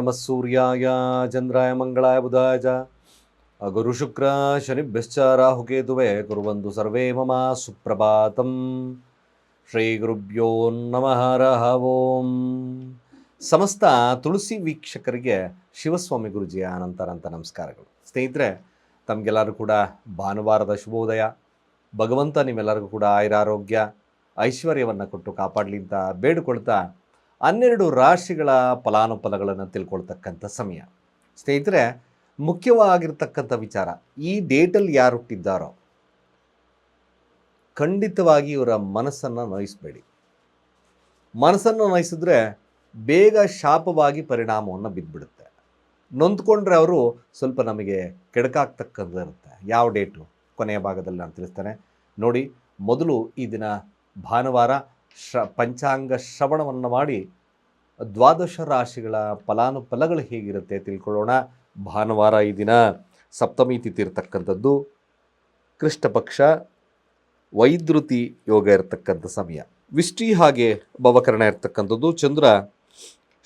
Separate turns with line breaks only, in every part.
ನಮಃ ಸೂರ್ಯಾಯ ಚಂದ್ರಾಯ ಮಂಗಳಾಯ ಬುಧಾಯ ಚ ಗುರು ಶುಕ್ರ ಶನಿಭ್ಯಶ್ಚ ರಾಹುಕೇತುವೆ ಕುರ್ವಂತು ಸರ್ವೇ ಮಮ ಸುಪ್ರಭಾತಂ. ಶ್ರೀ ಗುರುಭ್ಯೋ ನಮಃ ಹರಃ ಓಂ. ಸಮಸ್ತ ತುಳಸಿ ವೀಕ್ಷಕರಿಗೆ ಶಿವಸ್ವಾಮಿ ಗುರುಜಿಯ ಅನಂತ ನಮಸ್ಕಾರಗಳು. ಸ್ನೇಹಿತರೆ, ತಮಗೆಲ್ಲರೂ ಕೂಡ ಭಾನುವಾರದ ಶುಭೋದಯ. ಭಗವಂತ ನಿಮ್ಮೆಲ್ಲರಿಗೂ ಕೂಡ ಆಯುರಾರೋಗ್ಯ ಐಶ್ವರ್ಯವನ್ನು ಕೊಟ್ಟು ಕಾಪಾಡಲಿ ಅಂತ ಬೇಡಿಕೊಳ್ತಾ 12 ರಾಶಿಗಳ ಫಲಾನುಫಲಗಳನ್ನು ತಿಳ್ಕೊಳ್ತಕ್ಕಂಥ ಸಮಯ. ಸ್ನೇಹಿತರೆ, ಮುಖ್ಯವಾಗಿರ್ತಕ್ಕಂಥ ವಿಚಾರ, ಈ ಡೇಟಲ್ಲಿ ಯಾರು ಹುಟ್ಟಿದ್ದಾರೋ ಖಂಡಿತವಾಗಿ ಇವರ ಮನಸ್ಸನ್ನು ನೋಯಿಸಬೇಡಿ. ಮನಸ್ಸನ್ನು ನೋಯಿಸಿದ್ರೆ ಬೇಗ ಶಾಪವಾಗಿ ಪರಿಣಾಮವನ್ನು ಬಿದ್ದುಬಿಡುತ್ತೆ. ನೊಂದ್ಕೊಂಡ್ರೆ ಅವರು ಸ್ವಲ್ಪ ನಮಗೆ ಕೆಡಕಾಗ್ತಕ್ಕಂಥ ಇರುತ್ತೆ. ಯಾವ ಡೇಟು ಕೊನೆಯ ಭಾಗದಲ್ಲಿ ನಾನು ತಿಳಿಸ್ತೇನೆ ನೋಡಿ. ಮೊದಲು ಈ ದಿನ ಭಾನುವಾರ ಪಂಚಾಂಗ ಶ್ರವಣವನ್ನು ಮಾಡಿ 12 ರಾಶಿಗಳ ಫಲಾನುಫಲಗಳು ಹೇಗಿರುತ್ತೆ ತಿಳ್ಕೊಳ್ಳೋಣ. ಭಾನುವಾರ ಈ ದಿನ ಸಪ್ತಮಿ ತಿಥಿ ಇರತಕ್ಕಂಥದ್ದು, ಕೃಷ್ಣ ಪಕ್ಷ, ವೈದ್ರುತಿ ಯೋಗ ಇರತಕ್ಕಂಥ ಸಮಯ, ವಿಷ್ಟಿ ಹಾಗೆ ಭವಕರಣ ಇರತಕ್ಕಂಥದ್ದು. ಚಂದ್ರ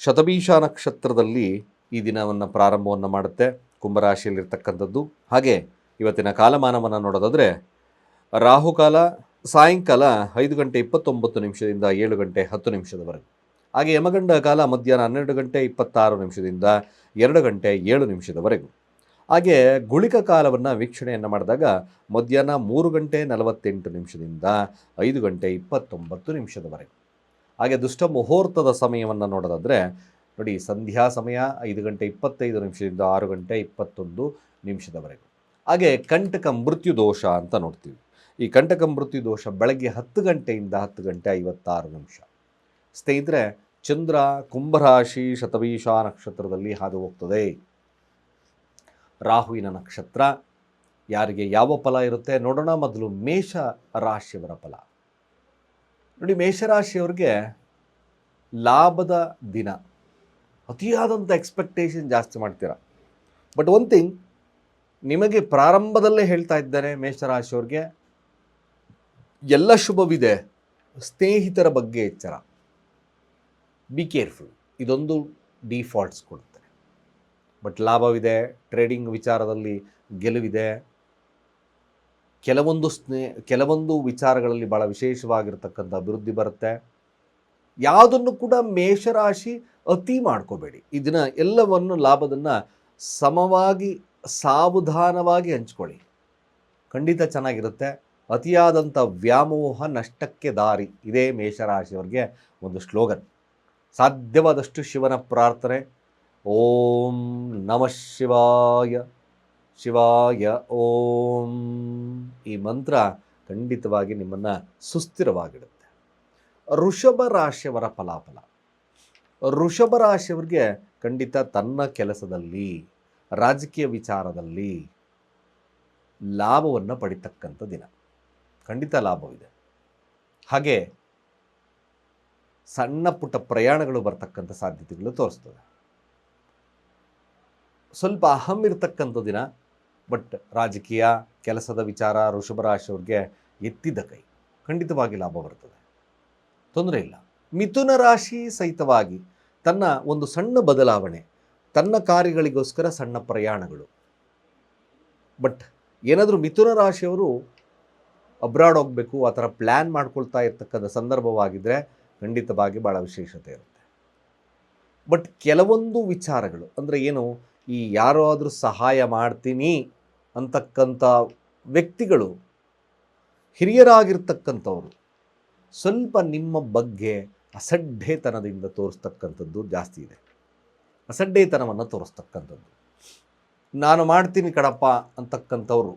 ಶತಭೀಷ ನಕ್ಷತ್ರದಲ್ಲಿ ಈ ದಿನವನ್ನು ಪ್ರಾರಂಭವನ್ನು ಮಾಡುತ್ತೆ, ಕುಂಭರಾಶಿಯಲ್ಲಿರ್ತಕ್ಕಂಥದ್ದು. ಹಾಗೆ ಇವತ್ತಿನ ಕಾಲಮಾನವನ್ನು ನೋಡೋದಾದರೆ ರಾಹುಕಾಲ ಸಾಯಂಕಾಲ 5 ಗಂಟೆ 29 ನಿಮಿಷದಿಂದ 7 ಗಂಟೆ 10 ನಿಮಿಷದವರೆಗೆ. ಹಾಗೆ ಯಮಗಂಡ ಕಾಲ ಮಧ್ಯಾಹ್ನ 12 ಗಂಟೆ 26 ನಿಮಿಷದಿಂದ 2 ಗಂಟೆ 7 ನಿಮಿಷದವರೆಗೂ. ಹಾಗೆ ಗುಳಿಕ ಕಾಲವನ್ನು ವೀಕ್ಷಣೆಯನ್ನು ಮಾಡಿದಾಗ ಮಧ್ಯಾಹ್ನ 3 ಗಂಟೆ 48 ನಿಮಿಷದಿಂದ 5 ಗಂಟೆ 29 ನಿಮಿಷದವರೆಗೆ. ಹಾಗೆ ದುಷ್ಟ ಮುಹೂರ್ತದ ಸಮಯವನ್ನು ನೋಡೋದಾದರೆ ನೋಡಿ, ಸಂಧ್ಯಾ ಸಮಯ 5 ಗಂಟೆ 25 ನಿಮಿಷದಿಂದ 6 ಗಂಟೆ 21 ನಿಮಿಷದವರೆಗೂ. ಹಾಗೆ ಕಂಟಕ ಮೃತ್ಯು ದೋಷ ಅಂತ ನೋಡ್ತೀವಿ. ಈ ಕಂಟಕ ಮೃತ್ಯು ದೋಷ ಬೆಳಗ್ಗೆ 10 ಗಂಟೆಯಿಂದ 10 ಗಂಟೆ 56 ನಿಮಿಷ. ಸ್ನೇಹಿತರೆ, ಚಂದ್ರ ಕುಂಭರಾಶಿ ಶತಭೀಷ ನಕ್ಷತ್ರದಲ್ಲಿ ಹಾದು ಹೋಗ್ತದೆ. ರಾಹುವಿನ ನಕ್ಷತ್ರ. ಯಾರಿಗೆ ಯಾವ ಫಲ ಇರುತ್ತೆ ನೋಡೋಣ. ಮೊದಲು ಮೇಷ ರಾಶಿಯವರ ಫಲ ನೋಡಿ. ಮೇಷರಾಶಿಯವ್ರಿಗೆ ಲಾಭದ ದಿನ. ಅತಿಯಾದಂಥ ಎಕ್ಸ್ಪೆಕ್ಟೇಷನ್ ಜಾಸ್ತಿ ಮಾಡ್ತೀರಾ. ಬಟ್ ಒನ್ ಥಿಂಗ್ ನಿಮಗೆ ಪ್ರಾರಂಭದಲ್ಲೇ ಹೇಳ್ತಾ ಇದ್ದೇನೆ, ಮೇಷರಾಶಿಯವ್ರಿಗೆ ಎಲ್ಲ ಶುಭವಿದೆ, ಸ್ನೇಹಿತರ ಬಗ್ಗೆ ಎಚ್ಚರ, ಬಿ ಕೇರ್ಫುಲ್. ಇದೊಂದು ಡಿಫಾಲ್ಟ್ಸ್ ಕೊಡುತ್ತೆ. ಬಟ್ ಲಾಭವಿದೆ, ಟ್ರೇಡಿಂಗ್ ವಿಚಾರದಲ್ಲಿ ಗೆಲುವಿದೆ, ಕೆಲವೊಂದು ವಿಚಾರಗಳಲ್ಲಿ ಭಾಳ ವಿಶೇಷವಾಗಿರ್ತಕ್ಕಂಥ ಅಭಿವೃದ್ಧಿ ಬರುತ್ತೆ. ಯಾವುದನ್ನು ಕೂಡ ಮೇಷರಾಶಿ ಅತಿ ಮಾಡ್ಕೋಬೇಡಿ. ಇದನ್ನು ಎಲ್ಲವನ್ನು ಲಾಭದನ್ನು ಸಮವಾಗಿ ಸಾವಧಾನವಾಗಿ ಹಂಚ್ಕೊಳ್ಳಿ, ಖಂಡಿತ ಚೆನ್ನಾಗಿರುತ್ತೆ. ಅತಿಯಾದಂಥ ವ್ಯಾಮೋಹ ನಷ್ಟಕ್ಕೆ ದಾರಿ. ಇದೇ ಮೇಷರಾಶಿಯವರಿಗೆ ಒಂದು ಸ್ಲೋಗನ್. ಸಾಧ್ಯವಾದಷ್ಟು ಶಿವನ ಪ್ರಾರ್ಥನೆ, ಓಂ ನಮಃ ಶಿವಾಯ ಶಿವಾಯ ಓಂ, ಈ ಮಂತ್ರ ಖಂಡಿತವಾಗಿ ನಿಮ್ಮನ್ನು ಸುಸ್ಥಿರವಾಗಿಡುತ್ತೆ. ವೃಷಭ ರಾಶಿಯವರ ಫಲಾಫಲ. ವೃಷಭ ರಾಶಿಯವರಿಗೆ ಖಂಡಿತ ತನ್ನ ಕೆಲಸದಲ್ಲಿ, ರಾಜಕೀಯ ವಿಚಾರದಲ್ಲಿ ಲಾಭವನ್ನು ಪಡಿತಕ್ಕಂಥ ದಿನ. ಖಂಡಿತ ಲಾಭವಿದೆ. ಹಾಗೆ ಸಣ್ಣ ಪುಟ್ಟ ಪ್ರಯಾಣಗಳು ಬರ್ತಕ್ಕಂಥ ಸಾಧ್ಯತೆಗಳು ತೋರಿಸ್ತದೆ. ಸ್ವಲ್ಪ ಅಹಂ ಇರ್ತಕ್ಕಂಥ ದಿನ. ಬಟ್ ರಾಜಕೀಯ ಕೆಲಸದ ವಿಚಾರ ವೃಷಭ ರಾಶಿಯವ್ರಿಗೆ ಎತ್ತಿದ ಕೈ, ಖಂಡಿತವಾಗಿ ಲಾಭ ಬರ್ತದೆ, ತೊಂದರೆ ಇಲ್ಲ. ಮಿಥುನ ರಾಶಿ ಸಹಿತವಾಗಿ ತನ್ನ ಒಂದು ಸಣ್ಣ ಬದಲಾವಣೆ, ತನ್ನ ಕಾರ್ಯಗಳಿಗೋಸ್ಕರ ಸಣ್ಣ ಪ್ರಯಾಣಗಳು. ಬಟ್ ಏನಾದರೂ ಮಿಥುನ ರಾಶಿಯವರು ಅಬ್ರಾಡ್ ಹೋಗಬೇಕು ಆ ಥರ ಪ್ಲ್ಯಾನ್ ಮಾಡ್ಕೊಳ್ತಾ ಇರ್ತಕ್ಕಂಥ ಸಂದರ್ಭವಾಗಿದ್ದರೆ ಖಂಡಿತವಾಗಿ ಭಾಳ ವಿಶೇಷತೆ ಇರುತ್ತೆ. ಬಟ್ ಕೆಲವೊಂದು ವಿಚಾರಗಳು ಅಂದರೆ ಏನು, ಈ ಯಾರಾದರೂ ಸಹಾಯ ಮಾಡ್ತೀನಿ ಅಂತಕ್ಕಂಥ ವ್ಯಕ್ತಿಗಳು, ಹಿರಿಯರಾಗಿರ್ತಕ್ಕಂಥವ್ರು ಸ್ವಲ್ಪ ನಿಮ್ಮ ಬಗ್ಗೆ ಅಸಡ್ಡೆತನದಿಂದ ತೋರಿಸ್ತಕ್ಕಂಥದ್ದು ಜಾಸ್ತಿ ಇದೆ. ಅಸಡ್ಡೆತನವನ್ನು ತೋರಿಸ್ತಕ್ಕಂಥದ್ದು. ನಾನು ಮಾಡ್ತೀನಿ ಕಡಪ್ಪ ಅಂತಕ್ಕಂಥವ್ರು,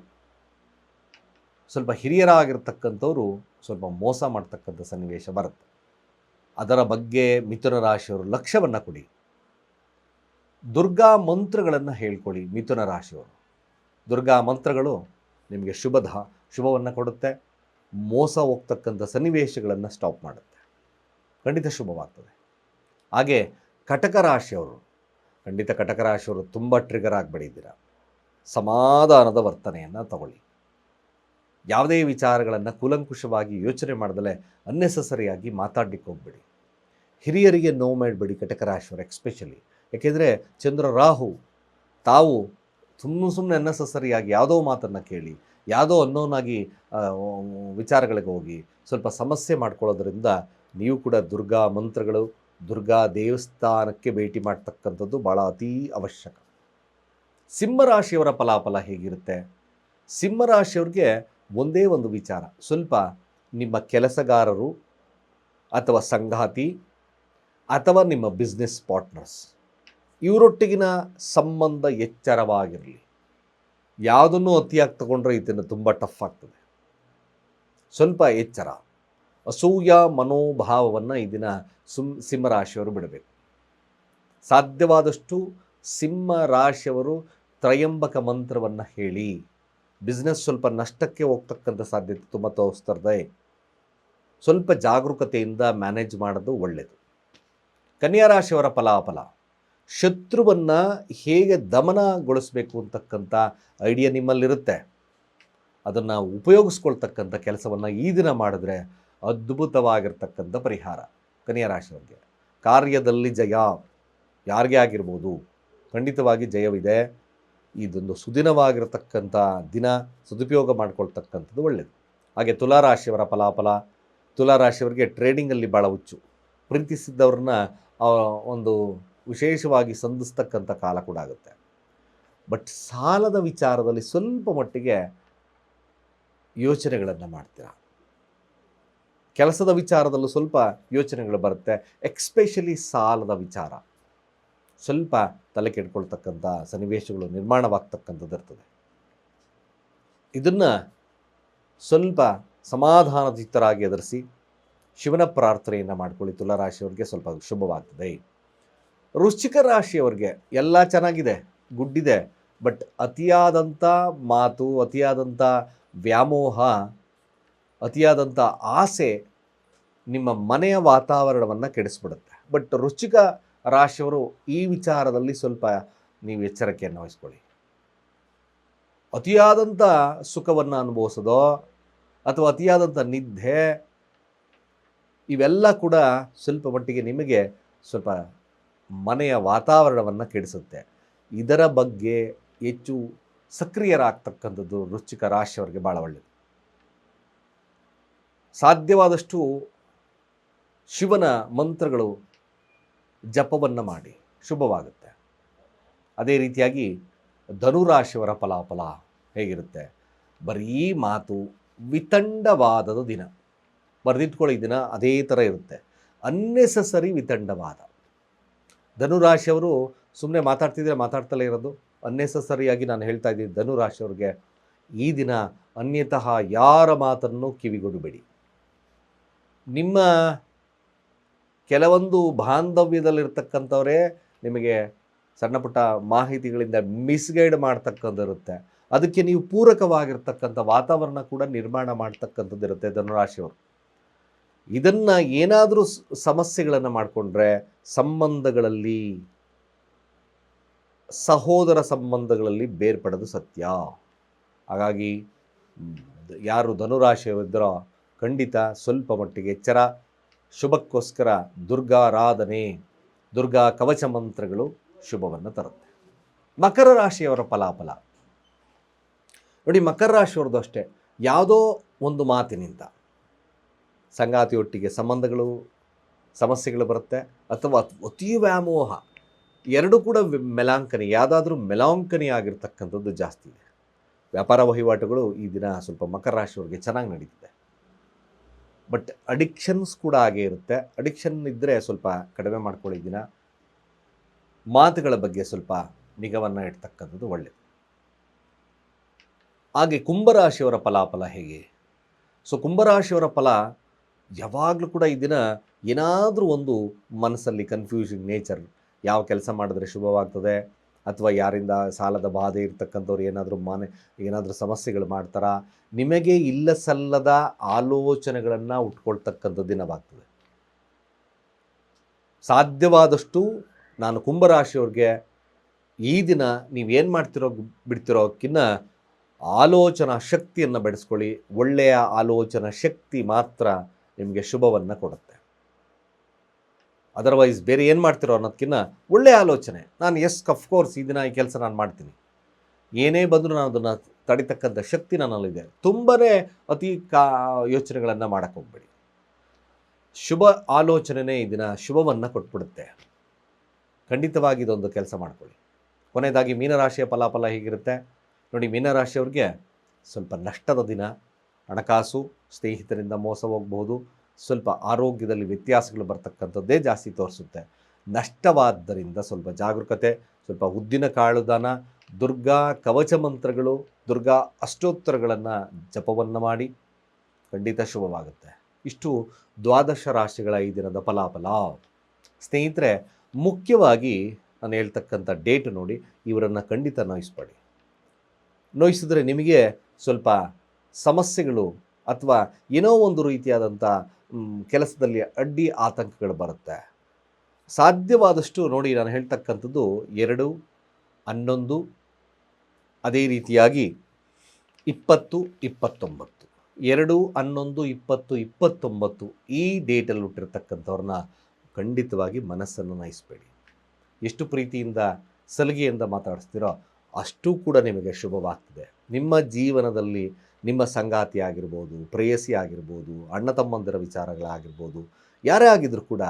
ಸ್ವಲ್ಪ ಹಿರಿಯರಾಗಿರ್ತಕ್ಕಂಥವ್ರು ಸ್ವಲ್ಪ ಮೋಸ ಮಾಡ್ತಕ್ಕಂಥ ಸನ್ನಿವೇಶ ಬರುತ್ತೆ. ಅದರ ಬಗ್ಗೆ ಮಿಥುನ ರಾಶಿಯವರು ಲಕ್ಷ್ಯವನ್ನು ಕೊಡಿ. ದುರ್ಗಾ ಮಂತ್ರಗಳನ್ನು ಹೇಳ್ಕೊಳ್ಳಿ. ಮಿಥುನ ರಾಶಿಯವರು ದುರ್ಗಾ ಮಂತ್ರಗಳು ನಿಮಗೆ ಶುಭವನ್ನು ಕೊಡುತ್ತೆ. ಮೋಸ ಹೋಗ್ತಕ್ಕಂಥ ಸನ್ನಿವೇಶಗಳನ್ನು ಸ್ಟಾಪ್ ಮಾಡುತ್ತೆ, ಖಂಡಿತ ಶುಭವಾಗ್ತದೆ. ಹಾಗೆ ಕಟಕ ರಾಶಿಯವರು, ಖಂಡಿತ ಕಟಕ ರಾಶಿಯವರು ತುಂಬ ಟ್ರಿಗರ್ ಆಗಿಬಿಟ್ಟಿದ್ದೀರ. ಸಮಾಧಾನದ ವರ್ತನೆಯನ್ನು ತಗೊಳ್ಳಿ. ಯಾವುದೇ ವಿಚಾರಗಳನ್ನು ಕೂಲಂಕುಷವಾಗಿ ಯೋಚನೆ ಮಾಡದಲೇ ಅನ್ನೆಸಸರಿಯಾಗಿ ಮಾತಾಡಲಿಕ್ಕೆ ಹೋಗ್ಬೇಡಿ. ಹಿರಿಯರಿಗೆ ನೋವು ಮಾಡಬೇಡಿ. ಕಟಕ ರಾಶಿಯವರು ಎಕ್ಸ್ಪೆಷಲಿ ಯಾಕೆಂದರೆ ಚಂದ್ರ ರಾಹು ತಾವು ಸುಮ್ಮನೆ ಅನ್ನೆಸಸರಿಯಾಗಿ ಯಾವುದೋ ಮಾತನ್ನು ಕೇಳಿ ಯಾವುದೋ ಅನ್ನೋನಾಗಿ ವಿಚಾರಗಳಿಗೆ ಹೋಗಿ ಸ್ವಲ್ಪ ಸಮಸ್ಯೆ ಮಾಡ್ಕೊಳ್ಳೋದ್ರಿಂದ ನೀವು ಕೂಡ ದುರ್ಗಾ ಮಂತ್ರಗಳು, ದುರ್ಗಾ ದೇವಸ್ಥಾನಕ್ಕೆ ಭೇಟಿ ಮಾಡ್ತಕ್ಕಂಥದ್ದು ಭಾಳ ಅತೀ ಅವಶ್ಯಕ. ಸಿಂಹರಾಶಿಯವರ ಫಲಾಫಲ ಹೇಗಿರುತ್ತೆ? ಸಿಂಹರಾಶಿಯವ್ರಿಗೆ ಒಂದೇ ಒಂದು ವಿಚಾರ, ಸ್ವಲ್ಪ ನಿಮ್ಮ ಕೆಲಸಗಾರರು ಅಥವಾ ಸಂಗಾತಿ ಅಥವಾ ನಿಮ್ಮ ಬಿಸ್ನೆಸ್ ಪಾರ್ಟ್ನರ್ಸ್ ಇವರೊಟ್ಟಿಗಿನ ಸಂಬಂಧ ಎಚ್ಚರವಾಗಿರಲಿ. ಯಾವುದನ್ನು ಅತಿಯಾಗಿ ತಗೊಂಡ್ರೆ ಇದನ್ನು ತುಂಬ ಟಫ್ ಆಗ್ತದೆ. ಸ್ವಲ್ಪ ಎಚ್ಚರ, ಅಸೂಯ ಮನೋಭಾವವನ್ನು ಈ ದಿನ ಸಿಂಹರಾಶಿಯವರು ಬಿಡಬೇಕು. ಸಾಧ್ಯವಾದಷ್ಟು ಸಿಂಹರಾಶಿಯವರು ತ್ರಯಂಬಕ ಮಂತ್ರವನ್ನು ಹೇಳಿ. ಬಿಸ್ನೆಸ್ ಸ್ವಲ್ಪ ನಷ್ಟಕ್ಕೆ ಹೋಗ್ತಕ್ಕಂಥ ಸಾಧ್ಯತೆ ತುಂಬ ತೋರಿಸ್ತದೆ. ಸ್ವಲ್ಪ ಜಾಗರೂಕತೆಯಿಂದ ಮ್ಯಾನೇಜ್ ಮಾಡೋದು ಒಳ್ಳೆಯದು. ಕನ್ಯಾ ರಾಶಿಯವರ ಫಲಾಫಲ, ಶತ್ರುವನ್ನು ಹೇಗೆ ದಮನಗೊಳಿಸಬೇಕು ಅಂತಕ್ಕಂಥ ಐಡಿಯಾ ನಿಮ್ಮಲ್ಲಿರುತ್ತೆ. ಅದನ್ನು ಉಪಯೋಗಿಸ್ಕೊಳ್ತಕ್ಕಂಥ ಕೆಲಸವನ್ನು ಈ ದಿನ ಮಾಡಿದ್ರೆ ಅದ್ಭುತವಾಗಿರ್ತಕ್ಕಂಥ ಪರಿಹಾರ. ಕನ್ಯಾ ರಾಶಿಯವರಿಗೆ ಕಾರ್ಯದಲ್ಲಿ ಜಯ, ಯಾರಿಗೇ ಆಗಿರ್ಬೋದು, ಖಂಡಿತವಾಗಿ ಜಯವಿದೆ. ಇದೊಂದು ಸುದಿನವಾಗಿರತಕ್ಕಂಥ ದಿನ, ಸದುಪಯೋಗ ಮಾಡ್ಕೊಳ್ತಕ್ಕಂಥದ್ದು ಒಳ್ಳೆಯದು. ಹಾಗೆ ತುಲಾರಾಶಿಯವರ ಫಲಾಫಲ, ತುಲಾರಾಶಿಯವರಿಗೆ ಟ್ರೇಡಿಂಗಲ್ಲಿ ಭಾಳ ಹುಚ್ಚು. ಪ್ರೀತಿಸಿದ್ದವ್ರನ್ನ ಒಂದು ವಿಶೇಷವಾಗಿ ಸಂಧಿಸ್ತಕ್ಕಂಥ ಕಾಲ ಕೂಡ ಆಗುತ್ತೆ. ಬಟ್ ಸಾಲದ ವಿಚಾರದಲ್ಲಿ ಸ್ವಲ್ಪ ಮಟ್ಟಿಗೆ ಯೋಚನೆಗಳನ್ನು ಮಾಡ್ತೀರ. ಕೆಲಸದ ವಿಚಾರದಲ್ಲೂ ಸ್ವಲ್ಪ ಯೋಚನೆಗಳು ಬರುತ್ತೆ. ಎಕ್ಸ್ಪೆಷಲಿ ಸಾಲದ ವಿಚಾರ ಸ್ವಲ್ಪ ತಲೆ ಕೆಡ್ಕೊಳ್ತಕ್ಕಂಥ ಸನ್ನಿವೇಶಗಳು ನಿರ್ಮಾಣವಾಗ್ತಕ್ಕಂಥದ್ದು ಇರ್ತದೆ. ಇದನ್ನು ಸ್ವಲ್ಪ ಸಮಾಧಾನಚಿತ್ತರಾಗಿ ಎದುರಿಸಿ ಶಿವನ ಪ್ರಾರ್ಥನೆಯನ್ನು ಮಾಡ್ಕೊಳ್ಳಿ. ತುಲಾರಾಶಿಯವರಿಗೆ ಸ್ವಲ್ಪ ಶುಭವಾಗ್ತದೆ. ವೃಶ್ಚಿಕ ರಾಶಿಯವರಿಗೆ ಎಲ್ಲ ಚೆನ್ನಾಗಿದೆ, ಗುಡ್ಡಿದೆ. ಬಟ್ ಅತಿಯಾದಂಥ ಮಾತು, ಅತಿಯಾದಂಥ ವ್ಯಾಮೋಹ, ಅತಿಯಾದಂಥ ಆಸೆ ನಿಮ್ಮ ಮನೆಯ ವಾತಾವರಣವನ್ನು ಕೆಡಿಸ್ಬಿಡುತ್ತೆ. ಬಟ್ ವೃಶ್ಚಿಕ ರಾಶಿಯವರು ಈ ವಿಚಾರದಲ್ಲಿ ಸ್ವಲ್ಪ ನೀವು ಎಚ್ಚರಿಕೆಯನ್ನು ವಹಿಸ್ಕೊಳ್ಳಿ. ಅತಿಯಾದಂಥ ಸುಖವನ್ನು ಅನುಭವಿಸೋದೋ ಅಥವಾ ಅತಿಯಾದಂಥ ನಿದ್ದೆ, ಇವೆಲ್ಲ ಕೂಡ ಸ್ವಲ್ಪ ಮಟ್ಟಿಗೆ ನಿಮಗೆ ಸ್ವಲ್ಪ ಮನೆಯ ವಾತಾವರಣವನ್ನು ಕೆಡಿಸುತ್ತೆ. ಇದರ ಬಗ್ಗೆ ಹೆಚ್ಚು ಸಕ್ರಿಯರಾಗ್ತಕ್ಕಂಥದ್ದು ವೃಶ್ಚಿಕ ರಾಶಿಯವರಿಗೆ ಭಾಳ ಒಳ್ಳೆಯದು. ಸಾಧ್ಯವಾದಷ್ಟು ಶಿವನ ಮಂತ್ರಗಳು ಜಪವನ್ನು ಮಾಡಿ, ಶುಭವಾಗುತ್ತೆ. ಅದೇ ರೀತಿಯಾಗಿ ಧನುರಾಶಿಯವರ ಫಲಾಫಲ ಹೇಗಿರುತ್ತೆ? ಬರೀ ಮಾತು, ವಿತಂಡವಾದದ ದಿನ. ಬರೆದಿಟ್ಕೊಳ್ಳಿ, ದಿನ ಅದೇ ಥರ ಇರುತ್ತೆ. ಅನ್ನೆಸಸರಿ ವಿತಂಡವಾದ. ಧನುರಾಶಿಯವರು ಸುಮ್ಮನೆ ಮಾತಾಡ್ತಲೇ ಇರೋದು. ಅನ್ನೆಸಸರಿಯಾಗಿ ನಾನು ಹೇಳ್ತಾ ಇದ್ದೀನಿ, ಧನುರಾಶಿಯವ್ರಿಗೆ ಈ ದಿನ ಅನ್ಯತಃ ಯಾರ ಮಾತನ್ನು ಕಿವಿಗೊಡಬೇಡಿ. ನಿಮ್ಮ ಕೆಲವೊಂದು ಬಾಂಧವ್ಯದಲ್ಲಿರ್ತಕ್ಕಂಥವರೇ ನಿಮಗೆ ಸಣ್ಣ ಪುಟ್ಟ ಮಾಹಿತಿಗಳಿಂದ ಮಿಸ್ಗೈಡ್ ಮಾಡ್ತಕ್ಕಂಥದ್ದಿರುತ್ತೆ. ಅದಕ್ಕೆ ನೀವು ಪೂರಕವಾಗಿರ್ತಕ್ಕಂಥ ವಾತಾವರಣ ಕೂಡ ನಿರ್ಮಾಣ ಮಾಡ್ತಕ್ಕಂಥದ್ದಿರುತ್ತೆ ಧನುರಾಶಿಯವರು. ಇದನ್ನು ಏನಾದರೂ ಸಮಸ್ಯೆಗಳನ್ನು ಮಾಡಿಕೊಂಡ್ರೆ ಸಂಬಂಧಗಳಲ್ಲಿ, ಸಹೋದರ ಸಂಬಂಧಗಳಲ್ಲಿ ಬೇರ್ಪಡೋದು ಸತ್ಯ. ಹಾಗಾಗಿ ಯಾರು ಧನುರಾಶಿಯವರಿದ್ದರೋ ಖಂಡಿತ ಸ್ವಲ್ಪ ಮಟ್ಟಿಗೆ ಎಚ್ಚರ. ಶುಭಕ್ಕೋಸ್ಕರ ದುರ್ಗಾರಾಧನೆ, ದುರ್ಗಾ ಕವಚ ಮಂತ್ರಗಳು ಶುಭವನ್ನು ತರುತ್ತೆ. ಮಕರ ರಾಶಿಯವರ ಫಲಾಫಲ ನೋಡಿ, ಮಕರ ರಾಶಿಯವ್ರದ್ದು ಅಷ್ಟೇ. ಯಾವುದೋ ಒಂದು ಮಾತಿನಿಂದ ಸಂಗಾತಿಯೊಟ್ಟಿಗೆ ಸಮಸ್ಯೆಗಳು ಬರುತ್ತೆ, ಅಥವಾ ಅತಿ ವ್ಯಾಮೋಹ, ಎರಡೂ ಕೂಡ ಮೆಲಾಂಕನಿ, ಯಾವುದಾದ್ರೂ ಮೆಲಾಂಕನಿ ಆಗಿರ್ತಕ್ಕಂಥದ್ದು ಜಾಸ್ತಿ ಇದೆ. ವ್ಯಾಪಾರ ವಹಿವಾಟುಗಳು ಈ ದಿನ ಸ್ವಲ್ಪ ಮಕರ ರಾಶಿಯವ್ರಿಗೆ ಚೆನ್ನಾಗಿ ನಡೀತಿದೆ. ಬಟ್ ಅಡಿಕ್ಷನ್ಸ್ ಕೂಡ ಹಾಗೇ ಇರುತ್ತೆ. ಅಡಿಕ್ಷನ್ ಇದ್ದರೆ ಸ್ವಲ್ಪ ಕಡಿಮೆ ಮಾಡ್ಕೊಳ್ಳಿ. ದಿನ ಮಾತುಗಳ ಬಗ್ಗೆ ಸ್ವಲ್ಪ ನಿಗಾವನ್ನು ಇಡ್ತಕ್ಕಂಥದ್ದು ಒಳ್ಳೆಯದು. ಹಾಗೆ ಕುಂಭರಾಶಿಯವರ ಫಲಾಫಲ ಹೇಗೆ? ಸೊ ಕುಂಭರಾಶಿಯವರ ಫಲ ಯಾವಾಗಲೂ ಕೂಡ ಈ ದಿನ ಏನಾದರೂ ಒಂದು ಮನಸ್ಸಲ್ಲಿ ಕನ್ಫ್ಯೂಷನ್ ನೇಚರ್, ಯಾವ ಕೆಲಸ ಮಾಡಿದ್ರೆ ಶುಭವಾಗ್ತದೆ, ಅಥವಾ ಯಾರಿಂದ ಸಾಲದ ಬಾಧೆ ಇರ್ತಕ್ಕಂಥವ್ರು ಏನಾದರೂ ಸಮಸ್ಯೆಗಳು ಮಾಡ್ತಾರಾ, ನಿಮಗೆ ಇಲ್ಲ ಸಲ್ಲದ ಆಲೋಚನೆಗಳನ್ನು ಉಟ್ಕೊಳ್ತಕ್ಕಂಥ ದಿನವಾಗ್ತದೆ. ಸಾಧ್ಯವಾದಷ್ಟು ನಾನು ಕುಂಭರಾಶಿಯವ್ರಿಗೆ ಈ ದಿನ ನೀವೇನು ಮಾಡ್ತಿರೋ ಬಿಡ್ತಿರೋಕ್ಕಿಂತ ಆಲೋಚನಾ ಶಕ್ತಿಯನ್ನು ಬೆಳೆಸ್ಕೊಳ್ಳಿ. ಒಳ್ಳೆಯ ಆಲೋಚನಾ ಶಕ್ತಿ ಮಾತ್ರ ನಿಮಗೆ ಶುಭವನ್ನು ಕೊಡುತ್ತೆ. ಅದರ್ವೈಸ್ ಬೇರೆ ಏನು ಮಾಡ್ತಿರೋ ಅನ್ನೋದಕ್ಕಿಂತ ಒಳ್ಳೆಯ ಆಲೋಚನೆ. ನಾನು ಅಫ್ಕೋರ್ಸ್ ಈ ದಿನ ಈ ಕೆಲಸ ನಾನು ಮಾಡ್ತೀನಿ, ಏನೇ ಬಂದರೂ ನಾನು ಅದನ್ನು ತಡಿತಕ್ಕಂಥ ಶಕ್ತಿ ನನ್ನಲ್ಲಿದೆ. ತುಂಬನೇ ಅತಿ ಯೋಚನೆಗಳನ್ನು ಮಾಡೋಕ್ಕೆ ಹೋಗ್ಬೇಡಿ. ಶುಭ ಆಲೋಚನೆಯೇ ಈ ದಿನ ಶುಭವನ್ನು ಕೊಟ್ಬಿಡುತ್ತೆ. ಖಂಡಿತವಾಗಿ ಇದೊಂದು ಕೆಲಸ ಮಾಡ್ಕೊಳ್ಳಿ. ಕೊನೆಯದಾಗಿ ಮೀನರಾಶಿಯ ಫಲಾಫಲ ಹೀಗಿರುತ್ತೆ ನೋಡಿ. ಮೀನರಾಶಿಯವ್ರಿಗೆ ಸ್ವಲ್ಪ ನಷ್ಟದ ದಿನ. ಹಣಕಾಸು, ಸ್ನೇಹಿತರಿಂದ ಮೋಸ ಹೋಗ್ಬೋದು, ಸ್ವಲ್ಪ ಆರೋಗ್ಯದಲ್ಲಿ ವ್ಯತ್ಯಾಸಗಳು ಬರ್ತಕ್ಕಂಥದ್ದೇ ಜಾಸ್ತಿ ತೋರಿಸುತ್ತೆ. ನಷ್ಟವಾದ್ದರಿಂದ ಸ್ವಲ್ಪ ಜಾಗರೂಕತೆ, ಸ್ವಲ್ಪ ಉದ್ದಿನ ಕಾಳುದಾನ, ದುರ್ಗಾ ಕವಚ ಮಂತ್ರಗಳು, ದುರ್ಗಾ ಅಷ್ಟೋತ್ತರಗಳನ್ನು ಜಪವನ್ನು ಮಾಡಿ, ಖಂಡಿತ ಶುಭವಾಗುತ್ತೆ. ಇಷ್ಟು ದ್ವಾದಶ ರಾಶಿಗಳ ಈ ದಿನದ ಫಲಾಫಲ. ಸ್ನೇಹಿತರೆ, ಮುಖ್ಯವಾಗಿ ನಾನು ಹೇಳ್ತಕ್ಕಂಥ ಡೇಟ್ ನೋಡಿ, ಇವರನ್ನು ಖಂಡಿತ ನೋಯಿಸ್ಬೇಡಿ. ನೋಯಿಸಿದ್ರೆ ನಿಮಗೆ ಸ್ವಲ್ಪ ಸಮಸ್ಯೆಗಳು ಅಥವಾ ಏನೋ ಒಂದು ರೀತಿಯಾದಂಥ ಕೆಲಸದಲ್ಲಿ ಅಡ್ಡಿ ಆತಂಕಗಳು ಬರುತ್ತೆ. ಸಾಧ್ಯವಾದಷ್ಟು ನೋಡಿ, ನಾನು ಹೇಳ್ತಕ್ಕಂಥದ್ದು 2, 11, ಅದೇ ರೀತಿಯಾಗಿ 20, 29, 2, 11, 20, 29 ಈ ಡೇಟಲ್ಲಿ ಹುಟ್ಟಿರ್ತಕ್ಕಂಥವ್ರನ್ನ ಖಂಡಿತವಾಗಿ ಮನಸ್ಸನ್ನು ನೋಯಿಸಬೇಡಿ. ಎಷ್ಟು ಪ್ರೀತಿಯಿಂದ ಸಲಿಗೆಯಿಂದ ಮಾತಾಡಿಸ್ತೀರೋ ಅಷ್ಟೂ ಕೂಡ ನಿಮಗೆ ಶುಭವಾಗ್ತದೆ. ನಿಮ್ಮ ಜೀವನದಲ್ಲಿ ನಿಮ್ಮ ಸಂಗಾತಿ ಆಗಿರ್ಬೋದು, ಪ್ರೇಯಸಿ ಆಗಿರ್ಬೋದು, ಅಣ್ಣ ತಮ್ಮಂದಿರ ವಿಚಾರಗಳಾಗಿರ್ಬೋದು, ಯಾರೇ ಆಗಿದ್ರೂ ಕೂಡ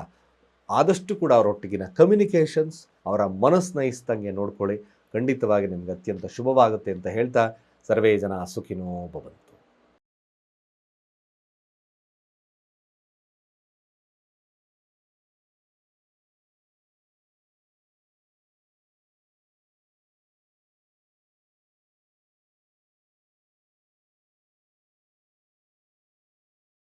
ಆದಷ್ಟು ಕೂಡ ಅವರೊಟ್ಟಿಗಿನ ಕಮ್ಯುನಿಕೇಷನ್ಸ್, ಅವರ ಮನಸ್ಸು ನಯಿಸ್ದಂಗೆ ನೋಡ್ಕೊಳ್ಳಿ. ಖಂಡಿತವಾಗಿ ನಿಮ್ಗೆ ಅತ್ಯಂತ ಶುಭವಾಗುತ್ತೆ ಅಂತ ಹೇಳ್ತಾ, ಸರ್ವೇ ಜನ ಸುಖಿನೋ ಭವಂತು.